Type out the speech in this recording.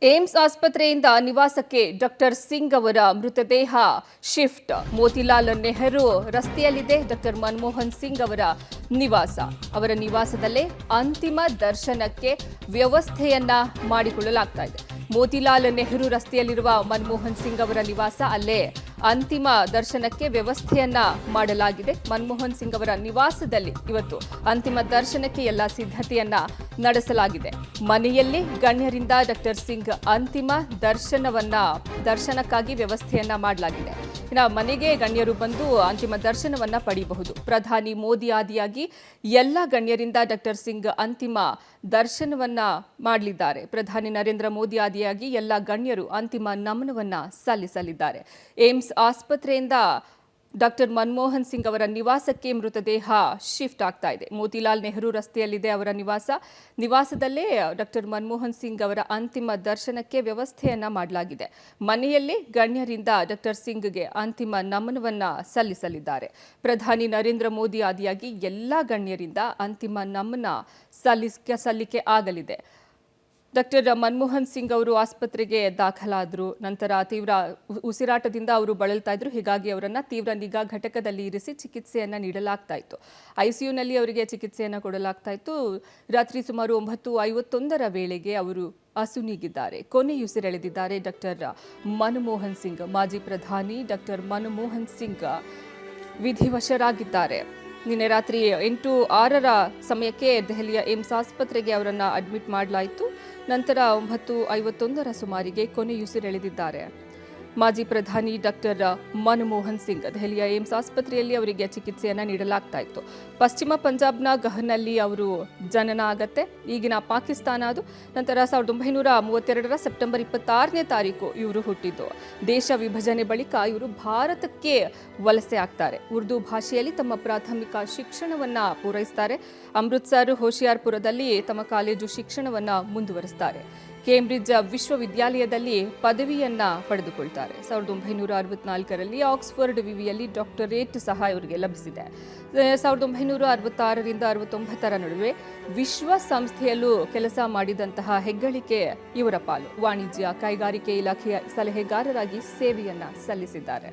AIIMS ಆಸ್ಪತ್ರೆಯಿಂದ ನಿವಾಸಕ್ಕೆ doctor Singh ಅವರ ಮೃತದೇಹ ಶಿಫ್ಟ್. ಮೋತಿಲಾಲ್ ನೆಹರು ರಸ್ತೆಯಲ್ಲಿದೆ ಡಾಕ್ಟರ್ ಮನಮೋಹನ್ ಸಿಂಗ್ ಅವರ ನಿವಾಸ. ಅವರ ನಿವಾಸದಲ್ಲೇ ಅಂತಿಮ ದರ್ಶನಕ್ಕೆ ವ್ಯವಸ್ಥೆಯನ್ನ ಮಾಡಿಕೊಳ್ಳಲಾಗ್ತಾ ಇದೆ. ಮೋತಿಲಾಲ್ ನೆಹರು ರಸ್ತೆಯಲ್ಲಿರುವ ಮನಮೋಹನ್ ಸಿಂಗ್ ಅವರ ನಿವಾಸ, ಅಲ್ಲೇ ಅಂತಿಮ ದರ್ಶನಕ್ಕೆ ವ್ಯವಸ್ಥೆಯನ್ನ ಮಾಡಲಾಗಿದೆ. ಮನಮೋಹನ್ ಸಿಂಗ್ ಅವರ ನಿವಾಸದಲ್ಲಿ ಇವತ್ತು ಅಂತಿಮ ದರ್ಶನಕ್ಕೆ ಎಲ್ಲ ಸಿದ್ಧತೆಯನ್ನ ನಡೆಸಲಾಗಿದೆ. ಮನೆಯಲ್ಲಿ ಗಣ್ಯರಿಂದ ಡಾಕ್ಟರ್ ಸಿಂಗ್ ಅಂತಿಮ ದರ್ಶನಕ್ಕಾಗಿ ವ್ಯವಸ್ಥೆಯನ್ನ ಮಾಡಲಾಗಿದೆ. ಇನ್ನು ಮನೆಗೆ ಗಣ್ಯರು ಬಂದು ಅಂತಿಮ ದರ್ಶನವನ್ನ ಪಡೆಯಬಹುದು. ಪ್ರಧಾನಿ ಮೋದಿ ಆದಿಯಾಗಿ ಎಲ್ಲ ಗಣ್ಯರಿಂದ ಡಾಕ್ಟರ್ ಸಿಂಗ್ ಅಂತಿಮ ದರ್ಶನವನ್ನ ಮಾಡಲಿದ್ದಾರೆ. ಪ್ರಧಾನಿ ನರೇಂದ್ರ ಮೋದಿ ಆದಿಯಾಗಿ ಎಲ್ಲ ಗಣ್ಯರು ಅಂತಿಮ ನಮನವನ್ನ ಸಲ್ಲಿಸಲಿದ್ದಾರೆ. ಏಮ್ಸ್ ಆಸ್ಪತ್ರೆಯಿಂದ ಡಾಕ್ಟರ್ ಮನಮೋಹನ್ ಸಿಂಗ್ ಅವರ ನಿವಾಸಕ್ಕೆ ಮೃತದೇಹ ಶಿಫ್ಟ್ ಆಗ್ತಾ ಇದೆ. ಮೋತಿಲಾಲ್ ನೆಹರು ರಸ್ತೆಯಲ್ಲಿದೆ ಅವರ ನಿವಾಸದಲ್ಲೇ ಡಾಕ್ಟರ್ ಮನಮೋಹನ್ ಸಿಂಗ್ ಅವರ ಅಂತಿಮ ದರ್ಶನಕ್ಕೆ ವ್ಯವಸ್ಥೆಯನ್ನ ಮಾಡಲಾಗಿದೆ. ಮನೆಯಲ್ಲಿ ಗಣ್ಯರಿಂದ ಡಾಕ್ಟರ್ ಸಿಂಗ್ಗೆ ಅಂತಿಮ ನಮನವನ್ನ ಸಲ್ಲಿಸಲಿದ್ದಾರೆ. ಪ್ರಧಾನಿ ನರೇಂದ್ರ ಮೋದಿ ಆದಿಯಾಗಿ ಎಲ್ಲ ಗಣ್ಯರಿಂದ ಅಂತಿಮ ನಮನ ಸಲ್ಲಿಕೆ ಆಗಲಿದೆ. ಡಾಕ್ಟರ್ ಮನಮೋಹನ್ ಸಿಂಗ್ ಅವರು ಆಸ್ಪತ್ರೆಗೆ ದಾಖಲಾದರು. ನಂತರ ತೀವ್ರ ಉಸಿರಾಟದಿಂದ ಅವರು ಬಳಲ್ತಾ ಇದ್ರು. ಹೀಗಾಗಿ ಅವರನ್ನು ತೀವ್ರ ನಿಗಾ ಘಟಕದಲ್ಲಿ ಇರಿಸಿ ಚಿಕಿತ್ಸೆಯನ್ನು ನೀಡಲಾಗ್ತಾ ಇತ್ತು. ಐಸಿಯುನಲ್ಲಿ ಅವರಿಗೆ ಚಿಕಿತ್ಸೆಯನ್ನು ಕೊಡಲಾಗ್ತಾ ಇತ್ತು. ರಾತ್ರಿ ಸುಮಾರು 9:51 ವೇಳೆಗೆ ಅವರು ಅಸುನೀಗಿದ್ದಾರೆ. ಕೊನೆಯುಸಿರೆಳೆದಿದ್ದಾರೆ ಡಾಕ್ಟರ್ ಮನಮೋಹನ್ ಸಿಂಗ್. ಮಾಜಿ ಪ್ರಧಾನಿ ಡಾಕ್ಟರ್ ಮನಮೋಹನ್ ಸಿಂಗ್ ವಿಧಿವಶರಾಗಿದ್ದಾರೆ. ನಿನ್ನೆ ರಾತ್ರಿ 8:06 ಸಮಯಕ್ಕೆ ದೆಹಲಿಯ ಏಮ್ಸ್ ಆಸ್ಪತ್ರೆಗೆ ಅವರನ್ನು ಅಡ್ಮಿಟ್ ಮಾಡಲಾಯಿತು. ನಂತರ 9:51 ಸುಮಾರಿಗೆ ಕೊನೆಯುಸಿರೆಳೆದಿದ್ದಾರೆ. ಮಾಜಿ ಪ್ರಧಾನಿ ಡಾಕ್ಟರ್ ಮನಮೋಹನ್ ಸಿಂಗ್ ದೆಹಲಿಯ ಏಮ್ಸ್ ಆಸ್ಪತ್ರೆಯಲ್ಲಿ ಅವರಿಗೆ ಚಿಕಿತ್ಸೆಯನ್ನು ನೀಡಲಾಗ್ತಾ ಇತ್ತು. ಪಶ್ಚಿಮ ಪಂಜಾಬ್ನ ಗಹನ್ನಲ್ಲಿ ಅವರು ಜನನ ಆಗತ್ತೆ. ಈಗಿನ ಪಾಕಿಸ್ತಾನ ಅದು. ನಂತರ 1932 ಸೆಪ್ಟೆಂಬರ್ 26ನೇ ತಾರೀಕು ಇವರು ಹುಟ್ಟಿದ್ದು. ದೇಶ ವಿಭಜನೆ ಬಳಿಕ ಇವರು ಭಾರತಕ್ಕೆ ವಲಸೆ ಆಗ್ತಾರೆ. ಉರ್ದು ಭಾಷೆಯಲ್ಲಿ ತಮ್ಮ ಪ್ರಾಥಮಿಕ ಶಿಕ್ಷಣವನ್ನ ಪೂರೈಸ್ತಾರೆ. ಅಮೃತ್ಸರ್, ಹೋಶಿಯಾರ್ಪುರದಲ್ಲಿ ತಮ್ಮ ಕಾಲೇಜು ಶಿಕ್ಷಣವನ್ನ ಮುಂದುವರಿಸ್ತಾರೆ. ಕೇಂಬ್ರಿಡ್ಜ್ ವಿಶ್ವವಿದ್ಯಾಲಯದಲ್ಲಿ ಪದವಿಯನ್ನ ಪಡೆದುಕೊಳ್ತಾರೆ. 1964ರಲ್ಲಿ ಆಕ್ಸ್ಫರ್ಡ್ ವಿವಿಯಲ್ಲಿ ಡಾಕ್ಟರೇಟ್ ಸಹ ಇವರಿಗೆ ಲಭಿಸಿದೆ. 1966ರಿಂದ 69 ನಡುವೆ ವಿಶ್ವಸಂಸ್ಥೆಯಲ್ಲೂ ಕೆಲಸ ಮಾಡಿದಂತಹ ಹೆಗ್ಗಳಿಕೆ ಇವರ ಪಾಲು. ವಾಣಿಜ್ಯ ಕೈಗಾರಿಕೆ ಇಲಾಖೆಯ ಸಲಹೆಗಾರರಾಗಿ ಸೇವೆಯನ್ನ ಸಲ್ಲಿಸಿದ್ದಾರೆ.